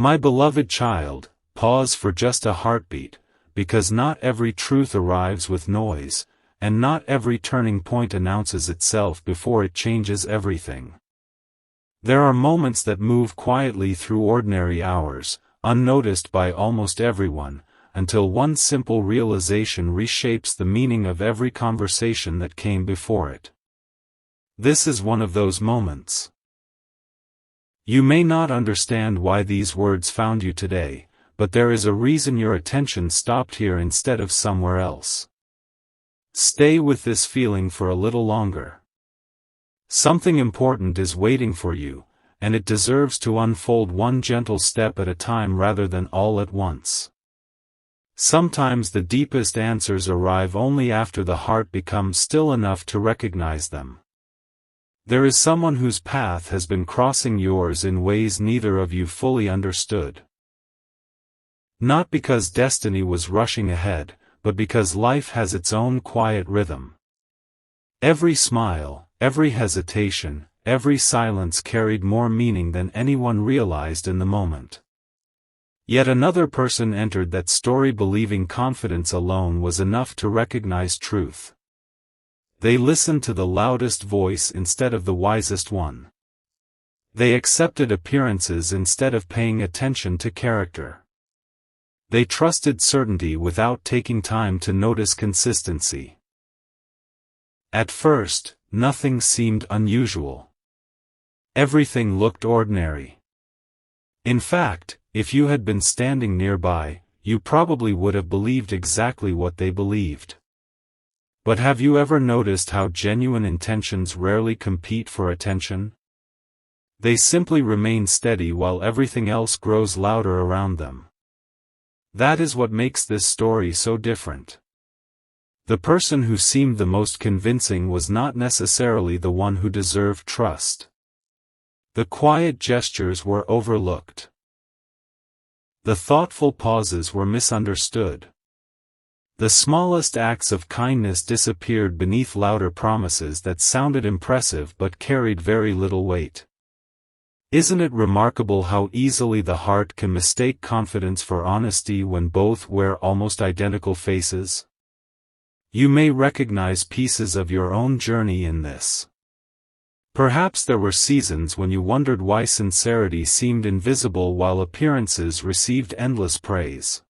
My beloved child, pause for just a heartbeat, because not every truth arrives with noise, and not every turning point announces itself before it changes everything. There are moments that move quietly through ordinary hours, unnoticed by almost everyone, until one simple realization reshapes the meaning of every conversation that came before it. This is one of those moments. You may not understand why these words found you today, but there is a reason your attention stopped here instead of somewhere else. Stay with this feeling for a little longer. Something important is waiting for you, and it deserves to unfold one gentle step at a time rather than all at once. Sometimes the deepest answers arrive only after the heart becomes still enough to recognize them. There is someone whose path has been crossing yours in ways neither of you fully understood. Not because destiny was rushing ahead, but because life has its own quiet rhythm. Every smile, every hesitation, every silence carried more meaning than anyone realized in the moment. Yet another person entered that story believing confidence alone was enough to recognize truth. They listened to the loudest voice instead of the wisest one. They accepted appearances instead of paying attention to character. They trusted certainty without taking time to notice consistency. At first, nothing seemed unusual. Everything looked ordinary. In fact, if you had been standing nearby, you probably would have believed exactly what they believed. But have you ever noticed how genuine intentions rarely compete for attention? They simply remain steady while everything else grows louder around them. That is what makes this story so different. The person who seemed the most convincing was not necessarily the one who deserved trust. The quiet gestures were overlooked. The thoughtful pauses were misunderstood. The smallest acts of kindness disappeared beneath louder promises that sounded impressive but carried very little weight. Isn't it remarkable how easily the heart can mistake confidence for honesty when both wear almost identical faces? You may recognize pieces of your own journey in this. Perhaps there were seasons when you wondered why sincerity seemed invisible while appearances received endless praise.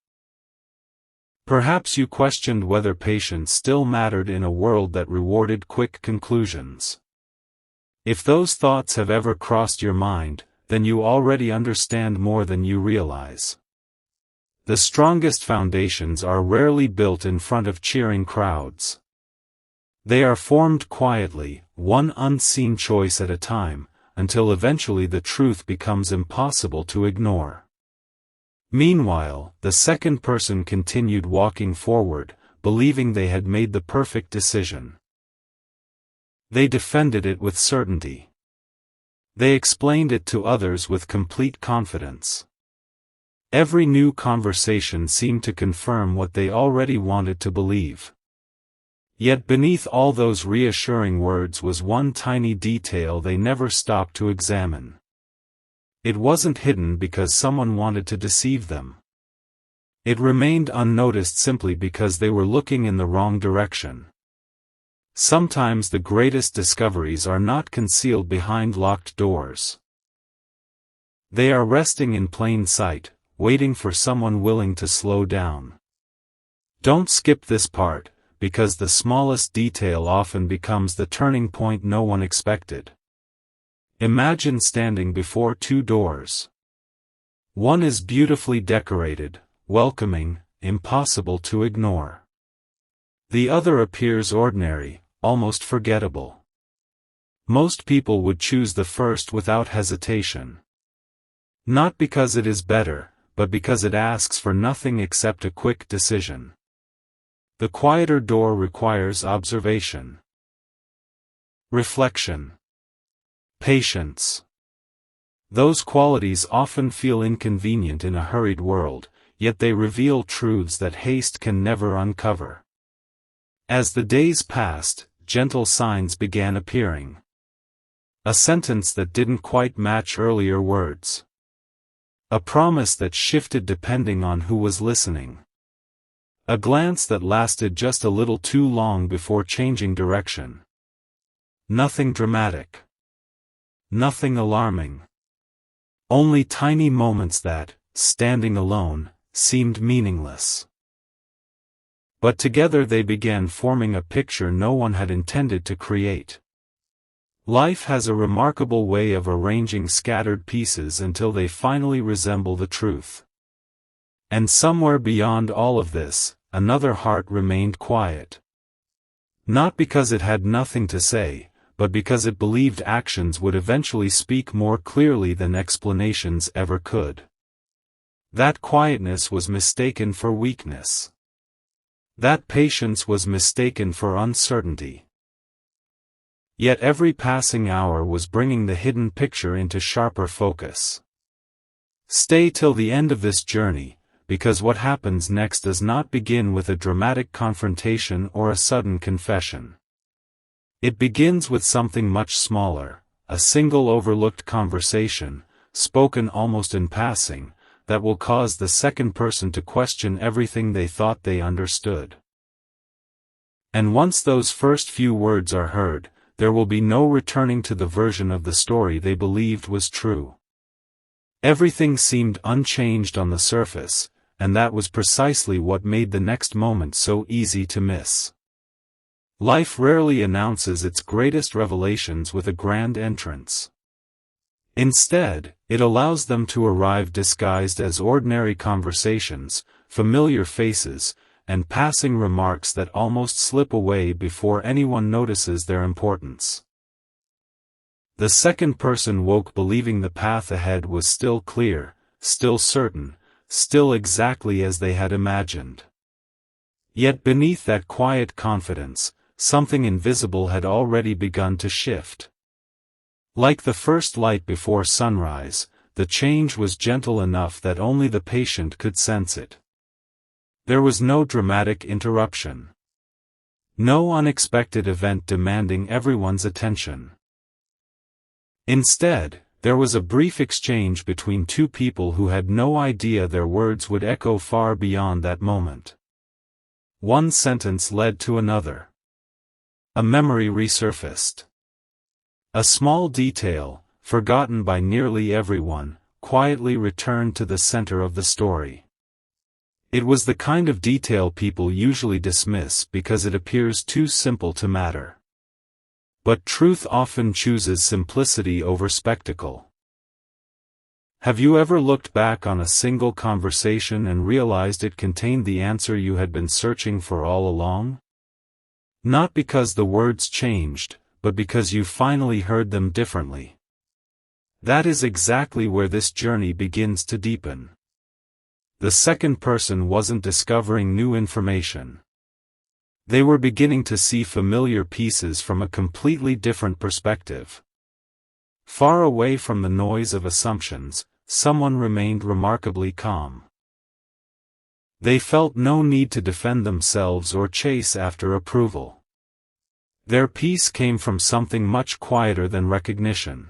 Perhaps you questioned whether patience still mattered in a world that rewarded quick conclusions. If those thoughts have ever crossed your mind, then you already understand more than you realize. The strongest foundations are rarely built in front of cheering crowds. They are formed quietly, one unseen choice at a time, until eventually the truth becomes impossible to ignore. Meanwhile, the second person continued walking forward, believing they had made the perfect decision. They defended it with certainty. They explained it to others with complete confidence. Every new conversation seemed to confirm what they already wanted to believe. Yet beneath all those reassuring words was one tiny detail they never stopped to examine. It wasn't hidden because someone wanted to deceive them. It remained unnoticed simply because they were looking in the wrong direction. Sometimes the greatest discoveries are not concealed behind locked doors. They are resting in plain sight, waiting for someone willing to slow down. Don't skip this part, because the smallest detail often becomes the turning point no one expected. Imagine standing before two doors. One is beautifully decorated, welcoming, impossible to ignore. The other appears ordinary, almost forgettable. Most people would choose the first without hesitation. Not because it is better, but because it asks for nothing except a quick decision. The quieter door requires observation, reflection, patience. Those qualities often feel inconvenient in a hurried world, yet they reveal truths that haste can never uncover. As the days passed, gentle signs began appearing. A sentence that didn't quite match earlier words. A promise that shifted depending on who was listening. A glance that lasted just a little too long before changing direction. Nothing dramatic. Nothing alarming. Only tiny moments that, standing alone, seemed meaningless. But together they began forming a picture no one had intended to create. Life has a remarkable way of arranging scattered pieces until they finally resemble the truth. And somewhere beyond all of this, another heart remained quiet. Not because it had nothing to say, but because it believed actions would eventually speak more clearly than explanations ever could. That quietness was mistaken for weakness. That patience was mistaken for uncertainty. Yet every passing hour was bringing the hidden picture into sharper focus. Stay till the end of this journey, because what happens next does not begin with a dramatic confrontation or a sudden confession. It begins with something much smaller, a single overlooked conversation, spoken almost in passing, that will cause the second person to question everything they thought they understood. And once those first few words are heard, there will be no returning to the version of the story they believed was true. Everything seemed unchanged on the surface, and that was precisely what made the next moment so easy to miss. Life rarely announces its greatest revelations with a grand entrance. Instead, it allows them to arrive disguised as ordinary conversations, familiar faces, and passing remarks that almost slip away before anyone notices their importance. The second person woke believing the path ahead was still clear, still certain, still exactly as they had imagined. Yet beneath that quiet confidence, something invisible had already begun to shift. Like the first light before sunrise, the change was gentle enough that only the patient could sense it. There was no dramatic interruption. No unexpected event demanding everyone's attention. Instead, there was a brief exchange between two people who had no idea their words would echo far beyond that moment. One sentence led to another. A memory resurfaced. A small detail, forgotten by nearly everyone, quietly returned to the center of the story. It was the kind of detail people usually dismiss because it appears too simple to matter. But truth often chooses simplicity over spectacle. Have you ever looked back on a single conversation and realized it contained the answer you had been searching for all along? Not because the words changed, but because you finally heard them differently. That is exactly where this journey begins to deepen. The second person wasn't discovering new information. They were beginning to see familiar pieces from a completely different perspective. Far away from the noise of assumptions, someone remained remarkably calm. They felt no need to defend themselves or chase after approval. Their peace came from something much quieter than recognition.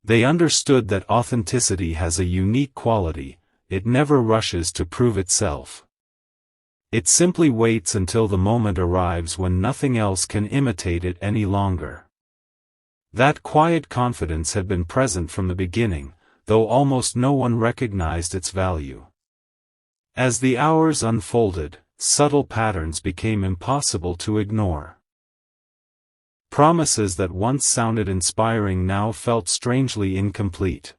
They understood that authenticity has a unique quality. It never rushes to prove itself. It simply waits until the moment arrives when nothing else can imitate it any longer. That quiet confidence had been present from the beginning, though almost no one recognized its value. As the hours unfolded, subtle patterns became impossible to ignore. Promises that once sounded inspiring now felt strangely incomplete.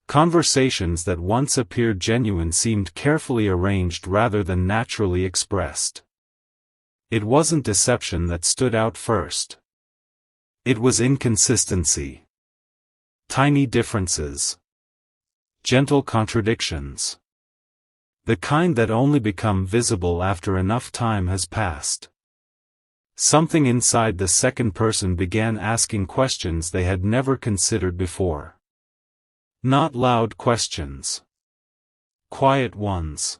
Conversations that once appeared genuine seemed carefully arranged rather than naturally expressed. It wasn't deception that stood out first. It was inconsistency. Tiny differences. Gentle contradictions. The kind that only become visible after enough time has passed. Something inside the second person began asking questions they had never considered before. Not loud questions. Quiet ones.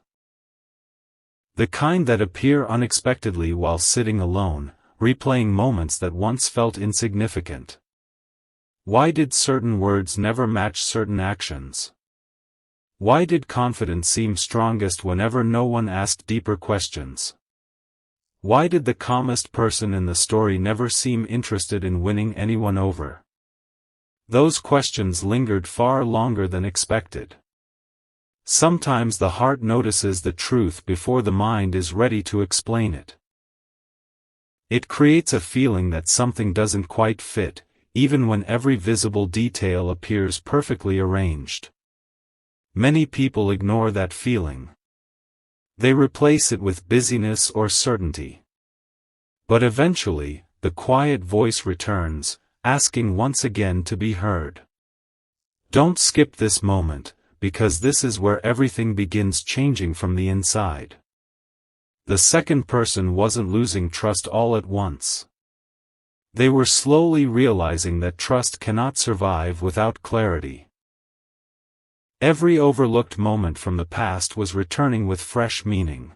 The kind that appear unexpectedly while sitting alone, replaying moments that once felt insignificant. Why did certain words never match certain actions? Why did confidence seem strongest whenever no one asked deeper questions? Why did the calmest person in the story never seem interested in winning anyone over? Those questions lingered far longer than expected. Sometimes the heart notices the truth before the mind is ready to explain it. It creates a feeling that something doesn't quite fit, even when every visible detail appears perfectly arranged. Many people ignore that feeling. They replace it with busyness or certainty. But eventually, the quiet voice returns, asking once again to be heard. Don't skip this moment, because this is where everything begins changing from the inside. The second person wasn't losing trust all at once. They were slowly realizing that trust cannot survive without clarity. Every overlooked moment from the past was returning with fresh meaning.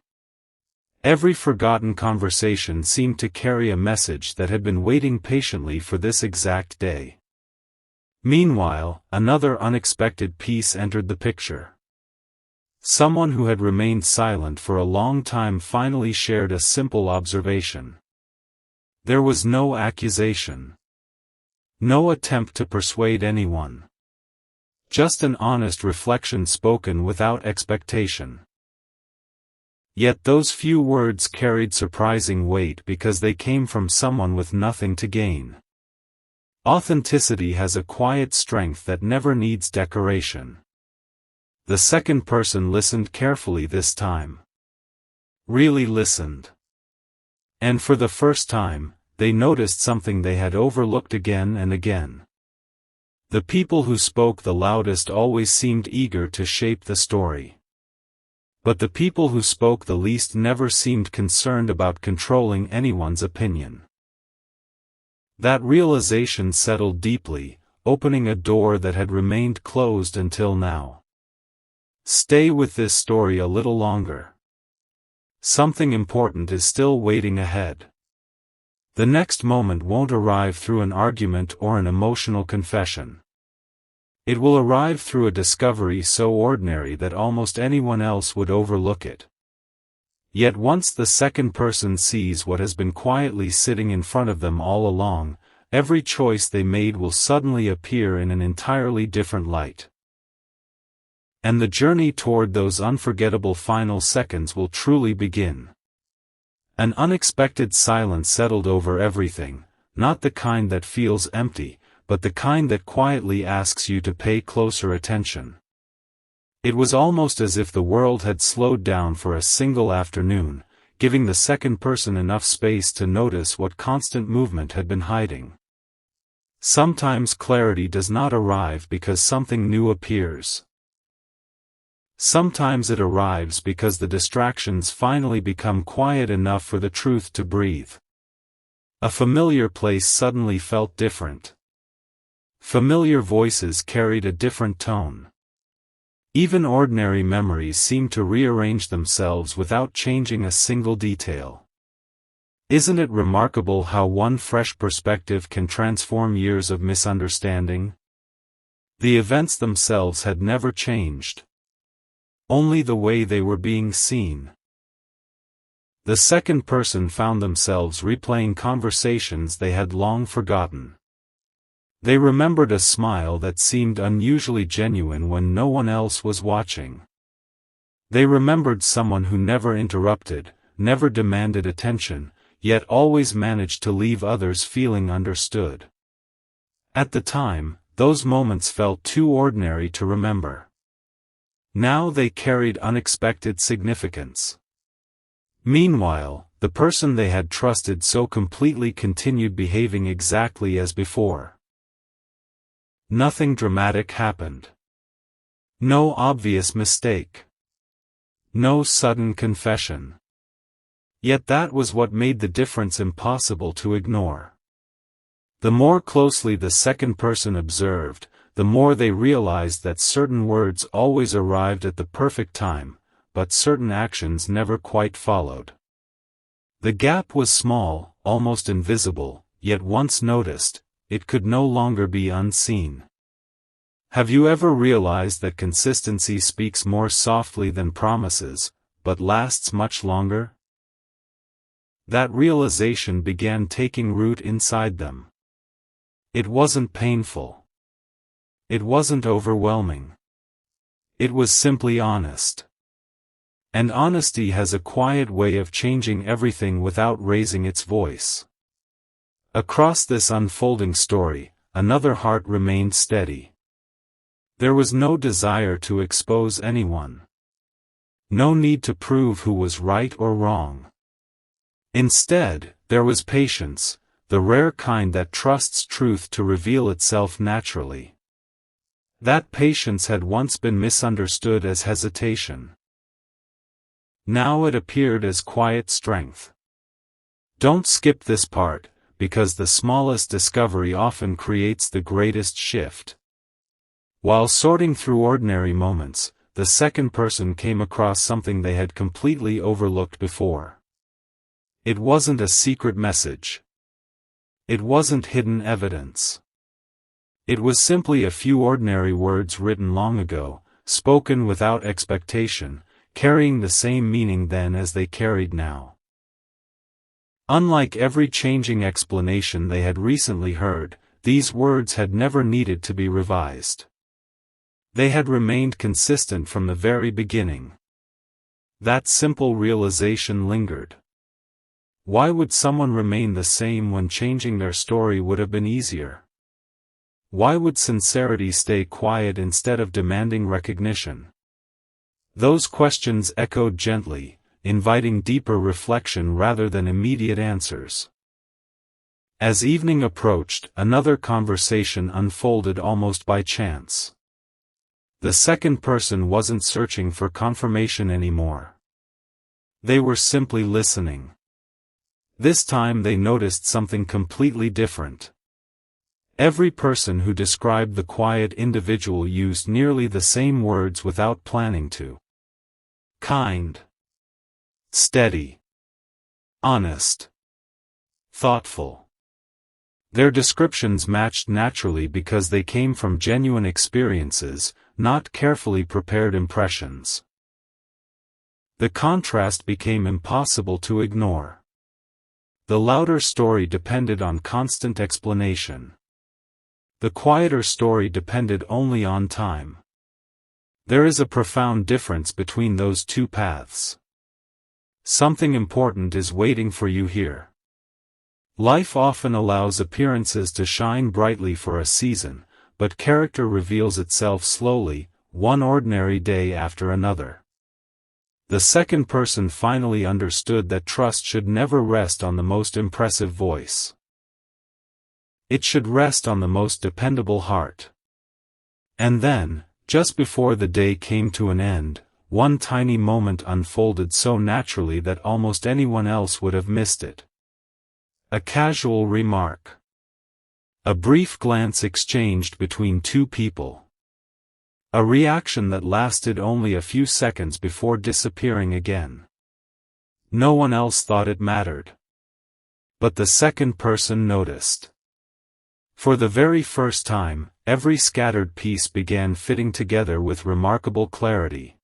Every forgotten conversation seemed to carry a message that had been waiting patiently for this exact day. Meanwhile, another unexpected piece entered the picture. Someone who had remained silent for a long time finally shared a simple observation. There was no accusation. No attempt to persuade anyone. Just an honest reflection spoken without expectation. Yet those few words carried surprising weight because they came from someone with nothing to gain. Authenticity has a quiet strength that never needs decoration. The second person listened carefully this time. Really listened. And for the first time, they noticed something they had overlooked again and again. The people who spoke the loudest always seemed eager to shape the story. But the people who spoke the least never seemed concerned about controlling anyone's opinion. That realization settled deeply, opening a door that had remained closed until now. Stay with this story a little longer. Something important is still waiting ahead. The next moment won't arrive through an argument or an emotional confession. It will arrive through a discovery so ordinary that almost anyone else would overlook it. Yet once the second person sees what has been quietly sitting in front of them all along, every choice they made will suddenly appear in an entirely different light. And the journey toward those unforgettable final seconds will truly begin. An unexpected silence settled over everything, not the kind that feels empty, but the kind that quietly asks you to pay closer attention. It was almost as if the world had slowed down for a single afternoon, giving the second person enough space to notice what constant movement had been hiding. Sometimes clarity does not arrive because something new appears. Sometimes it arrives because the distractions finally become quiet enough for the truth to breathe. A familiar place suddenly felt different. Familiar voices carried a different tone. Even ordinary memories seemed to rearrange themselves without changing a single detail. Isn't it remarkable how one fresh perspective can transform years of misunderstanding? The events themselves had never changed. Only the way they were being seen. The second person found themselves replaying conversations they had long forgotten. They remembered a smile that seemed unusually genuine when no one else was watching. They remembered someone who never interrupted, never demanded attention, yet always managed to leave others feeling understood. At the time, those moments felt too ordinary to remember. Now they carried unexpected significance. Meanwhile, the person they had trusted so completely continued behaving exactly as before. Nothing dramatic happened. No obvious mistake. No sudden confession. Yet that was what made the difference impossible to ignore. The more closely the second person observed, the more they realized that certain words always arrived at the perfect time, but certain actions never quite followed. The gap was small, almost invisible, yet once noticed, it could no longer be unseen. Have you ever realized that consistency speaks more softly than promises, but lasts much longer? That realization began taking root inside them. It wasn't painful. It wasn't overwhelming. It was simply honest. And honesty has a quiet way of changing everything without raising its voice. Across this unfolding story, another heart remained steady. There was no desire to expose anyone. No need to prove who was right or wrong. Instead, there was patience, the rare kind that trusts truth to reveal itself naturally. That patience had once been misunderstood as hesitation. Now it appeared as quiet strength. Don't skip this part, because the smallest discovery often creates the greatest shift. While sorting through ordinary moments, the second person came across something they had completely overlooked before. It wasn't a secret message. It wasn't hidden evidence. It was simply a few ordinary words written long ago, spoken without expectation, carrying the same meaning then as they carried now. Unlike every changing explanation they had recently heard, these words had never needed to be revised. They had remained consistent from the very beginning. That simple realization lingered. Why would someone remain the same when changing their story would have been easier? Why would sincerity stay quiet instead of demanding recognition? Those questions echoed gently, inviting deeper reflection rather than immediate answers. As evening approached, another conversation unfolded almost by chance. The second person wasn't searching for confirmation anymore. They were simply listening. This time they noticed something completely different. Every person who described the quiet individual used nearly the same words without planning to. Kind. Steady. Honest. Thoughtful. Their descriptions matched naturally because they came from genuine experiences, not carefully prepared impressions. The contrast became impossible to ignore. The louder story depended on constant explanation. The quieter story depended only on time. There is a profound difference between those two paths. Something important is waiting for you here. Life often allows appearances to shine brightly for a season, but character reveals itself slowly, one ordinary day after another. The second person finally understood that trust should never rest on the most impressive voice. It should rest on the most dependable heart. And then, just before the day came to an end, one tiny moment unfolded so naturally that almost anyone else would have missed it. A casual remark. A brief glance exchanged between two people. A reaction that lasted only a few seconds before disappearing again. No one else thought it mattered. But the second person noticed. For the very first time, every scattered piece began fitting together with remarkable clarity.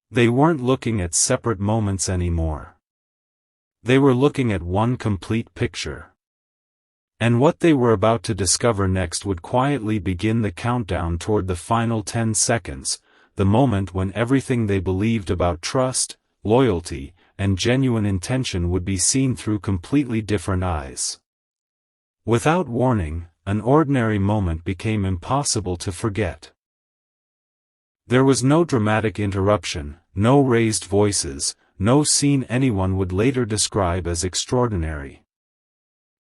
They weren't looking at separate moments anymore. They were looking at one complete picture. And what they were about to discover next would quietly begin the countdown toward the final 10 seconds, the moment when everything they believed about trust, loyalty, and genuine intention would be seen through completely different eyes. Without warning, an ordinary moment became impossible to forget. There was no dramatic interruption, no raised voices, no scene anyone would later describe as extraordinary.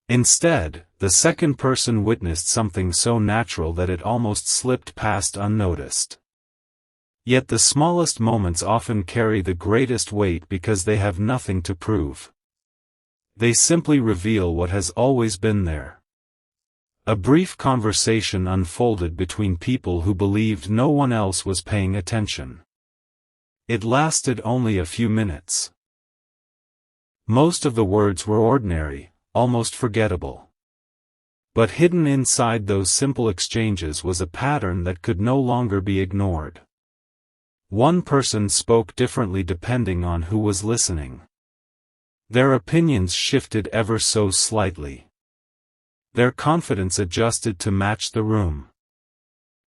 Instead, the second person witnessed something so natural that it almost slipped past unnoticed. Yet the smallest moments often carry the greatest weight because they have nothing to prove. They simply reveal what has always been there. A brief conversation unfolded between people who believed no one else was paying attention. It lasted only a few minutes. Most of the words were ordinary, almost forgettable. But hidden inside those simple exchanges was a pattern that could no longer be ignored. One person spoke differently depending on who was listening. Their opinions shifted ever so slightly. Their confidence adjusted to match the room.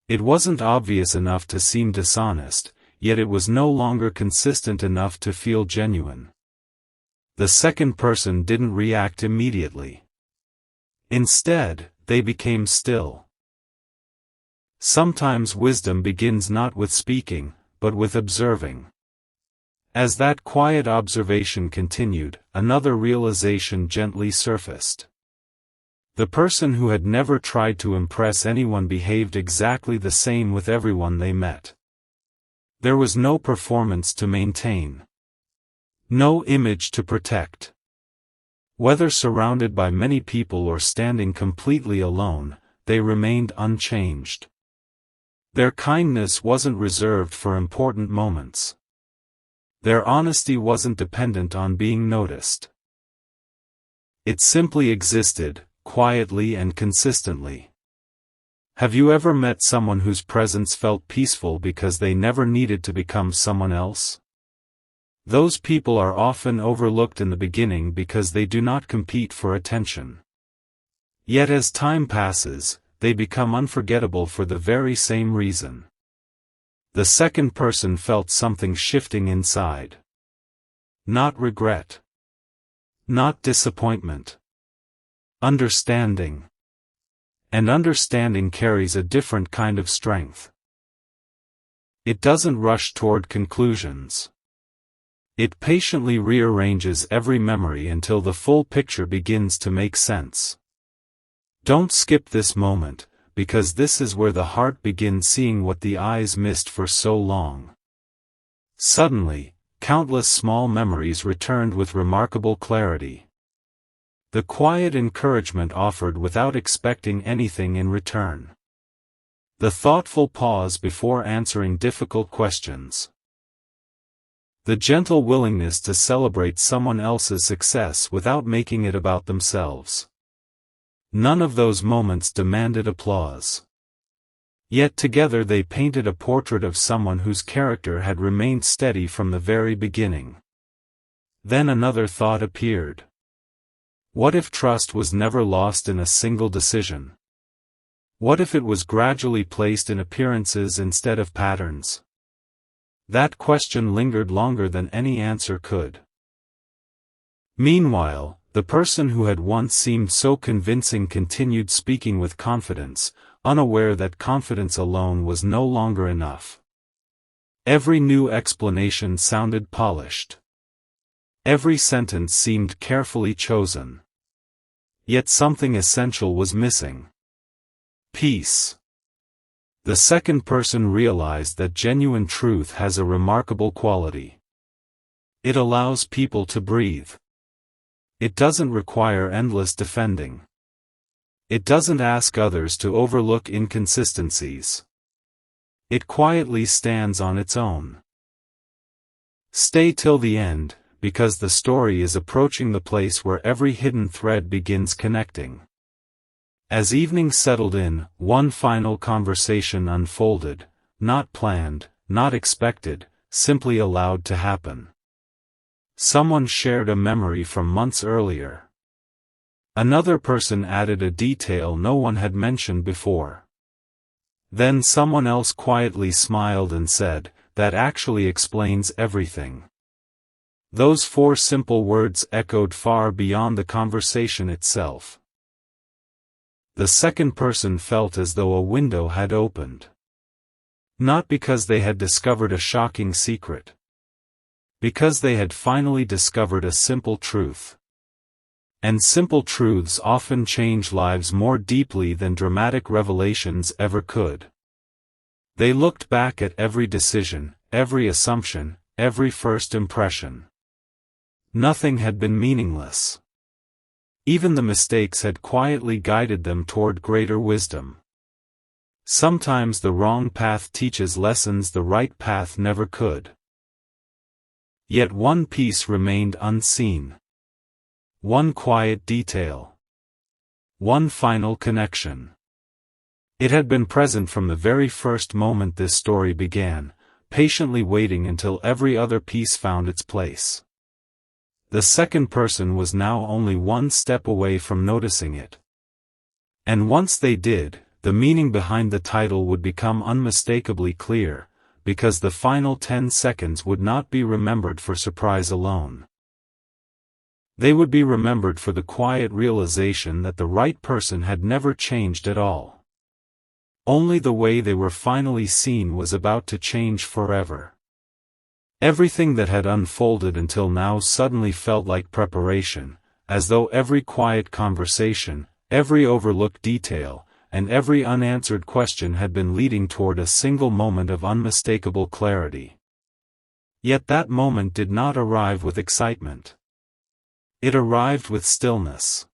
It wasn't obvious enough to seem dishonest, yet it was no longer consistent enough to feel genuine. The second person didn't react immediately. Instead, they became still. Sometimes wisdom begins not with speaking, but with observing. As that quiet observation continued, another realization gently surfaced. The person who had never tried to impress anyone behaved exactly the same with everyone they met. There was no performance to maintain. No image to protect. Whether surrounded by many people or standing completely alone, they remained unchanged. Their kindness wasn't reserved for important moments. Their honesty wasn't dependent on being noticed. It simply existed, quietly and consistently. Have you ever met someone whose presence felt peaceful because they never needed to become someone else? Those people are often overlooked in the beginning because they do not compete for attention. Yet as time passes, they become unforgettable for the very same reason. The second person felt something shifting inside. Not regret. Not disappointment. Understanding. And understanding carries a different kind of strength. It doesn't rush toward conclusions. It patiently rearranges every memory until the full picture begins to make sense. Don't skip this moment, because this is where the heart begins seeing what the eyes missed for so long. Suddenly, countless small memories returned with remarkable clarity. The quiet encouragement offered without expecting anything in return. The thoughtful pause before answering difficult questions. The gentle willingness to celebrate someone else's success without making it about themselves. None of those moments demanded applause. Yet together they painted a portrait of someone whose character had remained steady from the very beginning. Then another thought appeared. What if trust was never lost in a single decision? What if it was gradually placed in appearances instead of patterns? That question lingered longer than any answer could. Meanwhile, the person who had once seemed so convincing continued speaking with confidence, unaware that confidence alone was no longer enough. Every new explanation sounded polished. Every sentence seemed carefully chosen. Yet something essential was missing. Peace. The second person realized that genuine truth has a remarkable quality. It allows people to breathe. It doesn't require endless defending. It doesn't ask others to overlook inconsistencies. It quietly stands on its own. Stay till the end, because the story is approaching the place where every hidden thread begins connecting. As evening settled in, one final conversation unfolded, not planned, not expected, simply allowed to happen. Someone shared a memory from months earlier. Another person added a detail no one had mentioned before. Then someone else quietly smiled and said, "That actually explains everything." Those 4 simple words echoed far beyond the conversation itself. The second person felt as though a window had opened. Not because they had discovered a shocking secret. Because they had finally discovered a simple truth. And simple truths often change lives more deeply than dramatic revelations ever could. They looked back at every decision, every assumption, every first impression. Nothing had been meaningless. Even the mistakes had quietly guided them toward greater wisdom. Sometimes the wrong path teaches lessons the right path never could. Yet one piece remained unseen. One quiet detail. One final connection. It had been present from the very first moment this story began, patiently waiting until every other piece found its place. The second person was now only one step away from noticing it. And once they did, the meaning behind the title would become unmistakably clear, because the final 10 seconds would not be remembered for surprise alone. They would be remembered for the quiet realization that the right person had never changed at all. Only the way they were finally seen was about to change forever. Everything that had unfolded until now suddenly felt like preparation, as though every quiet conversation, every overlooked detail, and every unanswered question had been leading toward a single moment of unmistakable clarity. Yet that moment did not arrive with excitement. It arrived with stillness.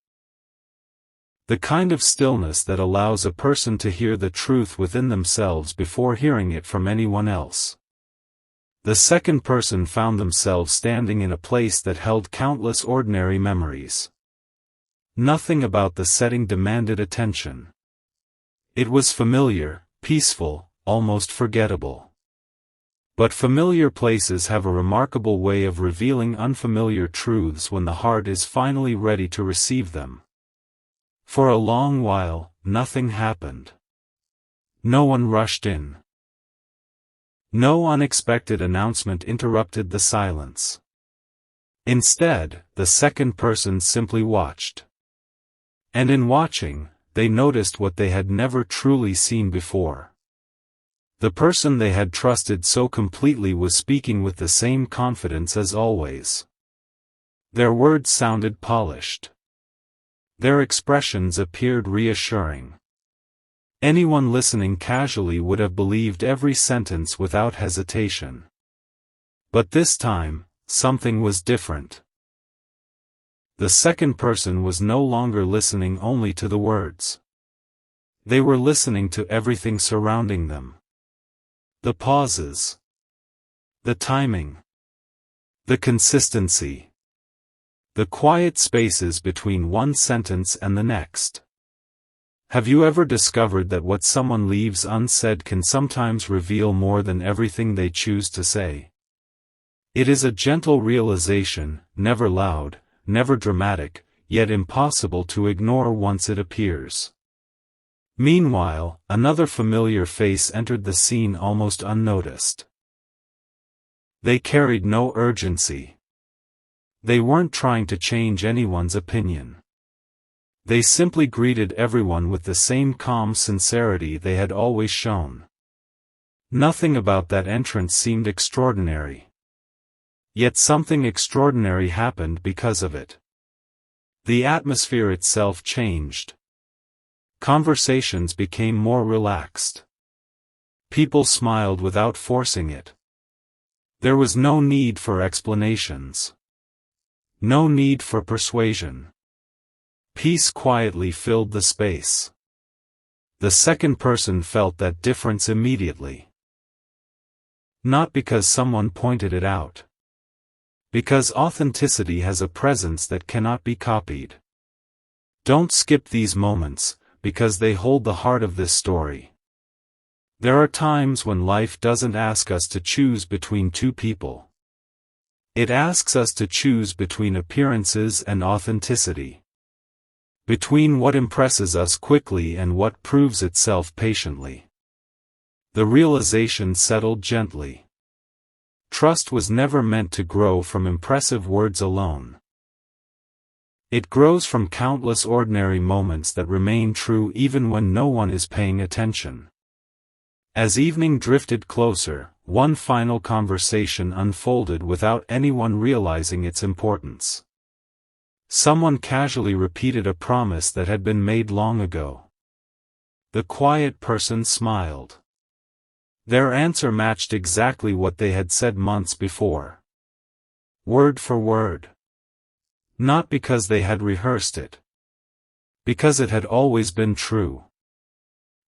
The kind of stillness that allows a person to hear the truth within themselves before hearing it from anyone else. The second person found themselves standing in a place that held countless ordinary memories. Nothing about the setting demanded attention. It was familiar, peaceful, almost forgettable. But familiar places have a remarkable way of revealing unfamiliar truths when the heart is finally ready to receive them. For a long while, nothing happened. No one rushed in. No unexpected announcement interrupted the silence. Instead, the second person simply watched. And in watching, they noticed what they had never truly seen before. The person they had trusted so completely was speaking with the same confidence as always. Their words sounded polished. Their expressions appeared reassuring. Anyone listening casually would have believed every sentence without hesitation. But this time, something was different. The second person was no longer listening only to the words. They were listening to everything surrounding them. The pauses. The timing. The consistency. The quiet spaces between one sentence and the next. Have you ever discovered that what someone leaves unsaid can sometimes reveal more than everything they choose to say? It is a gentle realization, never loud, never dramatic, yet impossible to ignore once it appears. Meanwhile, another familiar face entered the scene almost unnoticed. They carried no urgency. They weren't trying to change anyone's opinion. They simply greeted everyone with the same calm sincerity they had always shown. Nothing about that entrance seemed extraordinary. Yet something extraordinary happened because of it. The atmosphere itself changed. Conversations became more relaxed. People smiled without forcing it. There was no need for explanations. No need for persuasion. Peace quietly filled the space. The second person felt that difference immediately. Not because someone pointed it out. Because authenticity has a presence that cannot be copied. Don't skip these moments, because they hold the heart of this story. There are times when life doesn't ask us to choose between two people. It asks us to choose between appearances and authenticity. Between what impresses us quickly and what proves itself patiently. The realization settled gently. Trust was never meant to grow from impressive words alone. It grows from countless ordinary moments that remain true even when no one is paying attention. As evening drifted closer, one final conversation unfolded without anyone realizing its importance. Someone casually repeated a promise that had been made long ago. The quiet person smiled. Their answer matched exactly what they had said months before. Word for word. Not because they had rehearsed it. Because it had always been true.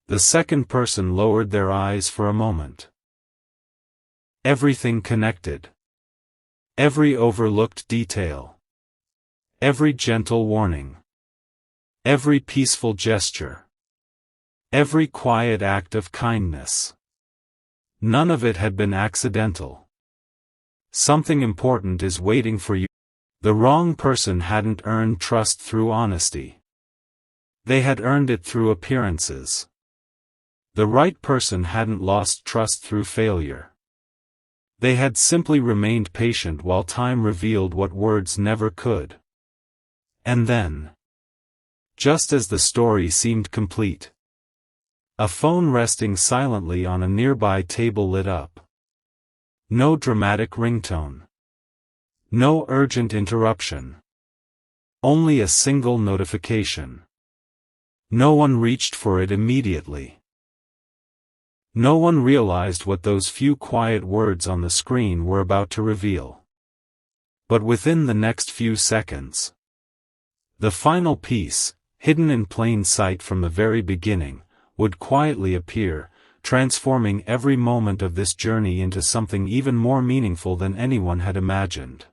The second person lowered their eyes for a moment. Everything connected. Every overlooked detail. Every gentle warning. Every peaceful gesture. Every quiet act of kindness. None of it had been accidental. Something important is waiting for you. The wrong person hadn't earned trust through honesty. They had earned it through appearances. The right person hadn't lost trust through failure. They had simply remained patient while time revealed what words never could. And then, just as the story seemed complete, a phone resting silently on a nearby table lit up. No dramatic ringtone. No urgent interruption. Only a single notification. No one reached for it immediately. No one realized what those few quiet words on the screen were about to reveal. But within the next few seconds, the final piece, hidden in plain sight from the very beginning, would quietly appear, transforming every moment of this journey into something even more meaningful than anyone had imagined.